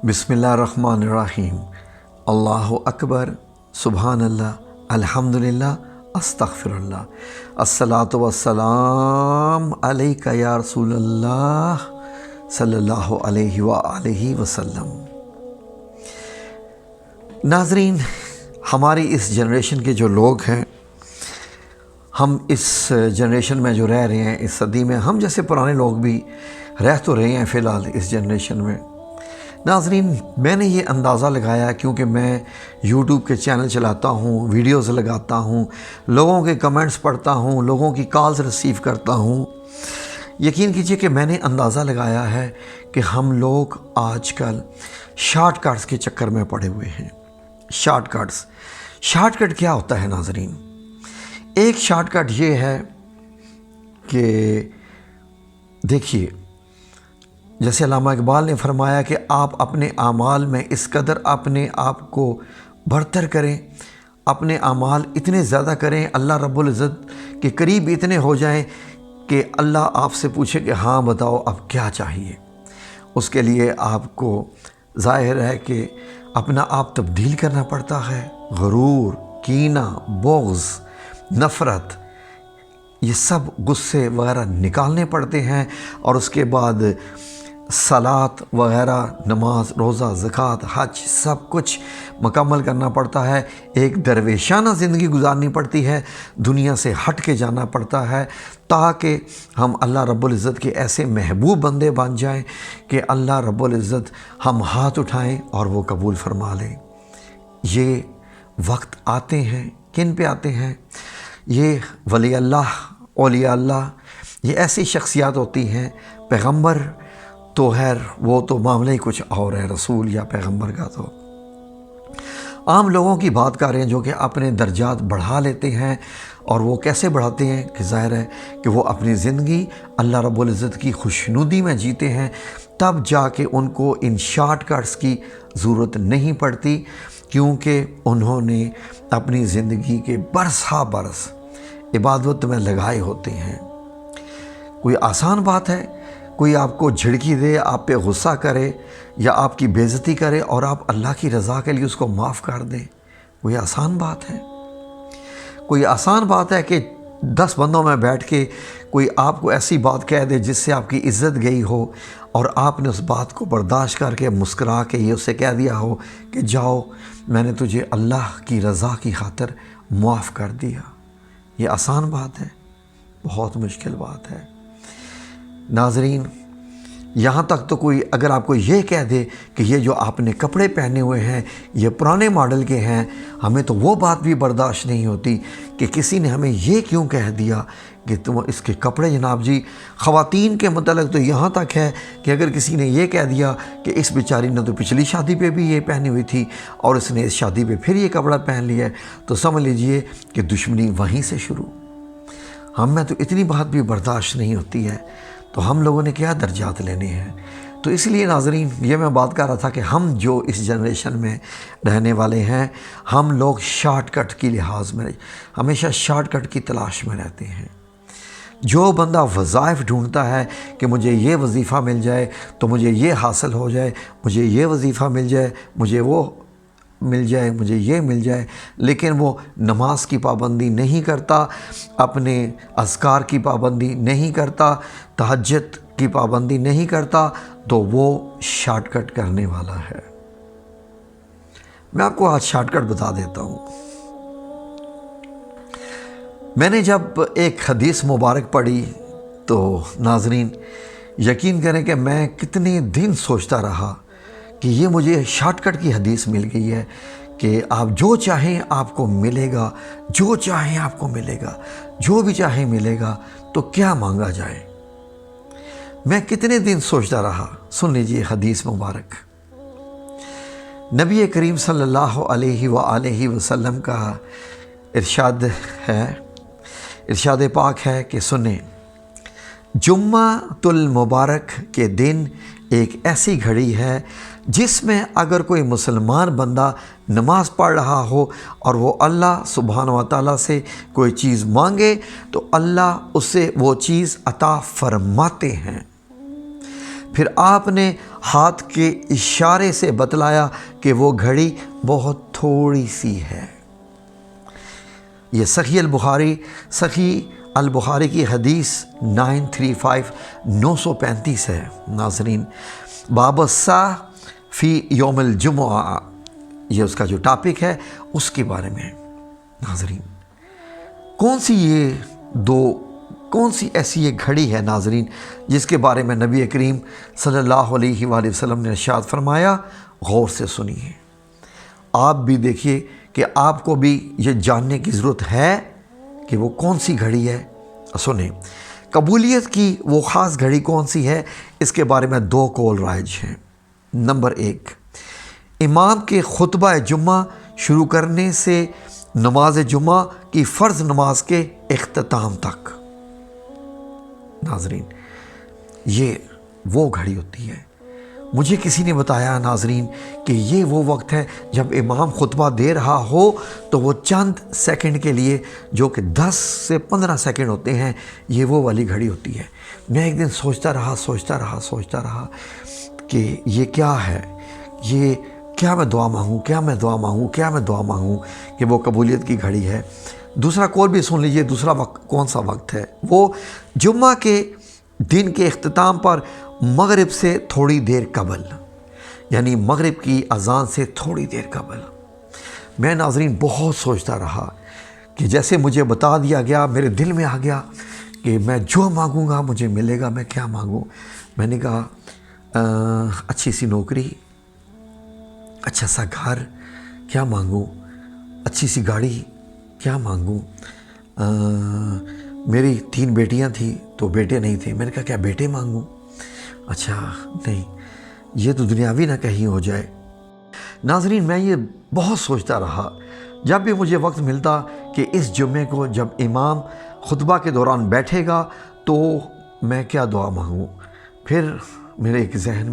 बिस्मिल्लाहिर्रहमानिर्रहीम। अल्लाहु अकबर, सुभान अल्लाह, अल्हम्दुलिल्लाह, अस्तगफिरुल्लाह, अस्सलातु वस्सलाम अलैका या रसूलल्लाह सल्लल्लाहु अलैहि व आलिहि वसल्लम। नाज़रीन, हमारी इस जनरेशन के जो लोग हैं, हम इस जनरेशन में जो रह रहे हैं, इस सदी में, हम जैसे पुराने लोग भी रह तो रहे हैं फ़िलहाल इस जनरेशन में। नाज़रीन, मैंने ये अंदाज़ा लगाया क्योंकि मैं यूट्यूब के चैनल चलाता हूँ, वीडियोज़ लगाता हूँ, लोगों के कमेंट्स पढ़ता हूँ, लोगों की कॉल्स रिसीव करता हूँ। यकीन कीजिए कि मैंने अंदाज़ा लगाया है कि हम लोग आजकल शॉर्टकट्स के चक्कर में पड़े हुए हैं। शॉर्टकट क्या होता है नाज़रीन? एक शॉर्टकट ये है कि देखिए, जैसे अल्लामा इकबाल ने फरमाया कि आप अपने आमाल में इस कदर अपने आप को बढ़तर करें, अपने आमाल इतने ज़्यादा करें, अल्लाह रब्बुल इज़्ज़त के करीब इतने हो जाएं कि अल्लाह आपसे पूछे कि हाँ बताओ अब क्या चाहिए। उसके लिए आपको ज़ाहिर है कि अपना आप तब्दील करना पड़ता है। गुरूर, कीना, बुग़्ज़, नफ़रत, ये सब गुस्से वगैरह निकालने पड़ते हैं और उसके बाद सलात वगैरह, नमाज, रोज़ा, ज़कात, हज, सब कुछ मुकम्मल करना पड़ता है। एक दरवेशाना ज़िंदगी गुजारनी पड़ती है, दुनिया से हट के जाना पड़ता है ताकि हम अल्लाह रब्बुल इज़्ज़त के ऐसे महबूब बंदे बन जाएं कि अल्लाह रब्बुल इज़्ज़त हम हाथ उठाएं और वो कबूल फरमा लें। ये वक्त आते हैं, किन पे आते हैं? ये वली अल्लाह, औलिया अल्लाह, ये ऐसी शख्सियात होती हैं। पैगंबर तो खैर वो तो मामला ही कुछ और है, रसूल या पैगंबर का तो आम लोगों की बात कर रहे हैं जो कि अपने दर्जात बढ़ा लेते हैं। और वो कैसे बढ़ाते हैं कि ज़ाहिर है कि वो अपनी ज़िंदगी अल्लाह रब्बुल इज़्ज़त की खुशनुदी में जीते हैं, तब जाके उनको इन शॉर्टकट्स की ज़रूरत नहीं पड़ती, क्योंकि उन्होंने अपनी ज़िंदगी के बरस इबादत में लगाए होते हैं। कोई आसान बात है? कोई आपको झिड़की दे, आप पे गुस्सा करे या आपकी बेइज्जती करे और आप अल्लाह की रज़ा के लिए उसको माफ़ कर दें, कोई आसान बात है? कोई आसान बात है कि 10 बंदों में बैठ के कोई आपको ऐसी बात कह दे जिससे आपकी इज़्ज़त गई हो और आपने उस बात को बर्दाश्त करके मुस्करा के ये उससे कह दिया हो कि जाओ, मैंने तुझे अल्लाह की रज़ा की खातिर माफ़ कर दिया? ये आसान बात है? बहुत मुश्किल बात है नाज़रीन। यहाँ तक तो कोई अगर आपको ये कह दे कि ये जो आपने कपड़े पहने हुए हैं ये पुराने मॉडल के हैं, हमें तो वो बात भी बर्दाश्त नहीं होती कि किसी ने हमें ये क्यों कह दिया कि तुम इसके कपड़े, जनाब जी, ख़वातीन के मतलब तो यहाँ तक है कि अगर किसी ने ये कह दिया कि इस बेचारी ने तो पिछली शादी पे भी ये पहनी हुई थी और इसने इस शादी पे फिर ये कपड़ा पहन लिया है, तो समझ लीजिए कि दुश्मनी वहीं से शुरू। हमें तो इतनी बात भी बर्दाश्त नहीं होती है, तो हम लोगों ने क्या दर्जात लेने हैं? तो इसलिए नाज़रीन, ये मैं बात कर रहा था कि हम जो इस जनरेशन में रहने वाले हैं, हम लोग शॉर्टकट की लिहाज में हमेशा शॉर्टकट की तलाश में रहते हैं। जो बंदा वज़ाइफ ढूंढता है कि मुझे ये वजीफ़ा मिल जाए तो मुझे ये हासिल हो जाए, मुझे ये वजीफ़ा मिल जाए, मुझे वो मिल जाए, मुझे ये मिल जाए, लेकिन वो नमाज की पाबंदी नहीं करता, अपने अज़कार की पाबंदी नहीं करता, तहज्जुद की पाबंदी नहीं करता, तो वो शॉर्टकट करने वाला है। मैं आपको आज शॉर्टकट बता देता हूँ। मैंने जब एक हदीस मुबारक पढ़ी तो नाज़रीन, यकीन करें कि मैं कितने दिन सोचता रहा कि ये मुझे शॉर्टकट की हदीस मिल गई है कि आप जो चाहें आपको मिलेगा, जो चाहें आपको मिलेगा, जो भी चाहें मिलेगा, तो क्या मांगा जाए। मैं कितने दिन सोचता रहा। सुन लीजिए हदीस मुबारक। नबी करीम सल्लल्लाहु अलैहि व आलिहि वसल्लम का इरशाद है, इरशाद पाक है कि सुने, जुम्मातुल मुबारक के दिन एक ऐसी घड़ी है जिसमें अगर कोई मुसलमान बंदा नमाज़ पढ़ रहा हो और वो अल्लाह सुब्हानहू व तआला से कोई चीज़ मांगे तो अल्लाह उससे वो चीज़ अता फरमाते हैं। پھر آپ نے ہاتھ کے اشارے سے بتلایا کہ وہ گھڑی بہت تھوڑی سی ہے۔ یہ صحیح البخاری کی حدیث 935 ہے۔ ناظرین، باب الساعہ فی یوم الجمعہ، یہ اس کا جو ٹاپک ہے اس کے بارے میں۔ ناظرین، کون سی ایسی یہ گھڑی ہے ناظرین جس کے بارے میں نبی کریم صلی اللہ علیہ وآلہ وسلم نے ارشاد فرمایا؟ غور سے سنیے، آپ بھی دیکھیے کہ آپ کو بھی یہ جاننے کی ضرورت ہے کہ وہ کون سی گھڑی ہے۔ سنیں، قبولیت کی وہ خاص گھڑی کون سی ہے؟ اس کے بارے میں 2 قول رائج ہیں۔ نمبر 1، امام کے خطبہ جمعہ شروع کرنے سے نماز جمعہ کی فرض نماز کے اختتام تک۔ ناظرین، یہ وہ گھڑی ہوتی ہے۔ مجھے کسی نے بتایا ناظرین کہ یہ وہ وقت ہے جب امام خطبہ دے رہا ہو تو وہ چند سیکنڈ کے لیے، جو کہ 10 سے 15 سیکنڈ ہوتے ہیں، یہ وہ والی گھڑی ہوتی ہے۔ میں ایک دن سوچتا رہا کہ یہ کیا ہے، یہ کیا میں دعا مانگوں کہ وہ قبولیت کی گھڑی ہے۔ دوسرا قول بھی سن لیجئے، دوسرا وقت کون سا وقت ہے؟ وہ جمعہ کے دن کے اختتام پر مغرب سے تھوڑی دیر قبل، یعنی مغرب کی اذان سے تھوڑی دیر قبل۔ میں ناظرین بہت سوچتا رہا کہ جیسے مجھے بتا دیا گیا، میرے دل میں آ گیا کہ میں جو مانگوں گا مجھے ملے گا۔ میں کیا مانگوں؟ میں نے کہا اچھی سی نوکری، اچھا سا گھر، کیا مانگوں؟ اچھی سی گاڑی، کیا مانگوں؟ میری 3 بیٹیاں تھیں تو بیٹے نہیں تھے، میں نے کہا کیا بیٹے مانگوں؟ اچھا نہیں، یہ تو دنیاوی نہ کہیں ہو جائے۔ ناظرین، میں یہ بہت سوچتا رہا، جب بھی مجھے وقت ملتا کہ اس جمعے کو جب امام خطبہ کے دوران بیٹھے گا تو میں کیا دعا مانگوں۔ پھر میرے ایک ذہن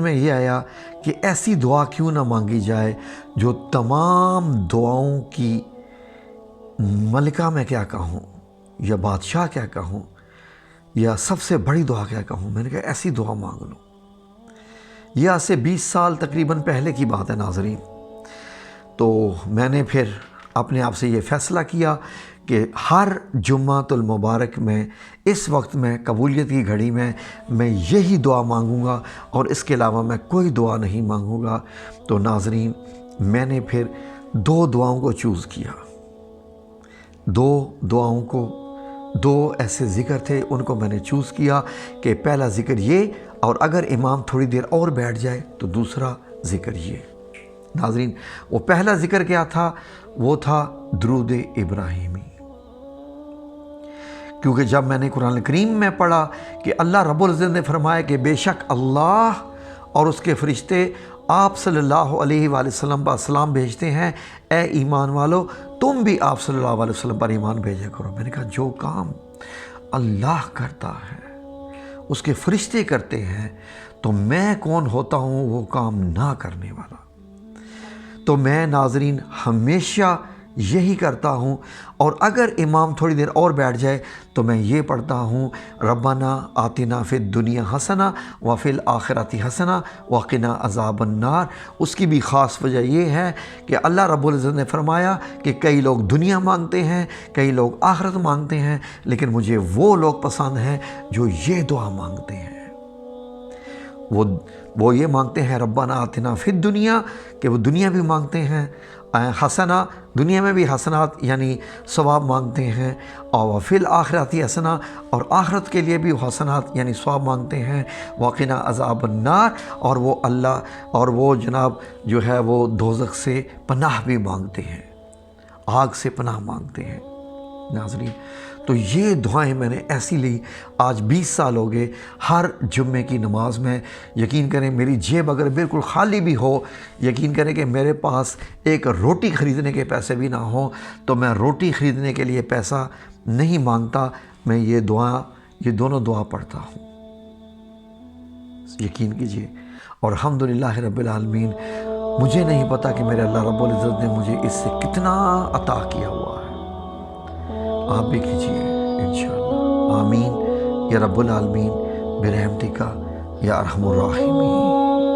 میں یہ آیا کہ ایسی دعا کیوں نہ مانگی جائے جو تمام دعاؤں کی ملکہ میں کیا کہوں، یا بادشاہ کیا کہوں، یا سب سے بڑی دعا کیا کہوں۔ میں نے کہا ایسی دعا مانگ لوں۔ یہ آج سے 20 سال تقریباً پہلے کی بات ہے ناظرین۔ تو میں نے پھر اپنے آپ سے یہ فیصلہ کیا کہ ہر جمعۃ المبارک میں اس وقت میں قبولیت کی گھڑی میں یہی دعا مانگوں گا اور اس کے علاوہ میں کوئی دعا نہیں مانگوں گا۔ تو ناظرین، میں نے پھر 2 دعاؤں کو چوز کیا۔ 2 ایسے ذکر تھے، ان کو میں نے چوز کیا کہ پہلا ذکر یہ، اور اگر امام تھوڑی دیر اور بیٹھ جائے تو دوسرا ذکر یہ۔ ناظرین، وہ پہلا ذکر کیا تھا؟ وہ تھا درود ابراہیمی۔ کیونکہ جب میں نے قرآن کریم میں پڑھا کہ اللہ رب العزت نے فرمایا کہ بے شک اللہ اور اس کے فرشتے آپ صلی اللہ علیہ وآلہ وسلم پر سلام بھیجتے ہیں، اے ایمان والو تم بھی آپ صلی اللہ علیہ وسلم پر ایمان بھیجا کرو۔ میں نے کہا جو کام اللہ کرتا ہے اس کے فرشتے کرتے ہیں تو میں کون ہوتا ہوں وہ کام نہ کرنے والا؟ تو میں ناظرین ہمیشہ یہی کرتا ہوں، اور اگر امام تھوڑی دیر اور بیٹھ جائے تو میں یہ پڑھتا ہوں ربنا آتنا فی الدنیا حسنہ وفی الآخرۃ حسنہ وقنا عذاب النار۔ اس کی بھی خاص وجہ یہ ہے کہ اللہ رب العزت نے فرمایا کہ کئی لوگ دنیا مانگتے ہیں، کئی لوگ آخرت مانگتے ہیں، لیکن مجھے وہ لوگ پسند ہیں جو یہ دعا مانگتے ہیں۔ وہ یہ مانگتے ہیں ربنا آتنا فی الدنیا، کہ وہ دنیا بھی مانگتے ہیں، حسنہ دنیا میں بھی حسنات یعنی ثواب مانگتے ہیں، اور فی الآخرۃ حسنہ اور آخرت کے لیے بھی حسنات یعنی ثواب مانگتے ہیں، وقنا عذاب النار اور وہ اللہ اور وہ جناب جو ہے وہ دوزخ سے پناہ بھی مانگتے ہیں، آگ سے پناہ مانگتے ہیں۔ ناظرین، تو یہ دعائیں میں نے ایسی لی، آج 20 سال ہو گئے، ہر جمعے کی نماز میں یقین کریں میری جیب اگر بالکل خالی بھی ہو، یقین کریں کہ میرے پاس ایک روٹی خریدنے کے پیسے بھی نہ ہوں، تو میں روٹی خریدنے کے لیے پیسہ نہیں مانگتا، میں یہ دونوں دعا پڑھتا ہوں، یقین کیجئے۔ اور الحمدللہ رب العالمین، مجھے نہیں پتا کہ میرے اللہ رب العزت نے مجھے اس سے کتنا عطا کیا ہوا ہے۔ آپ بھی کیجئے انشاءاللہ، آمین یا رب العالمین برحمتک یا ارحم الراحمین۔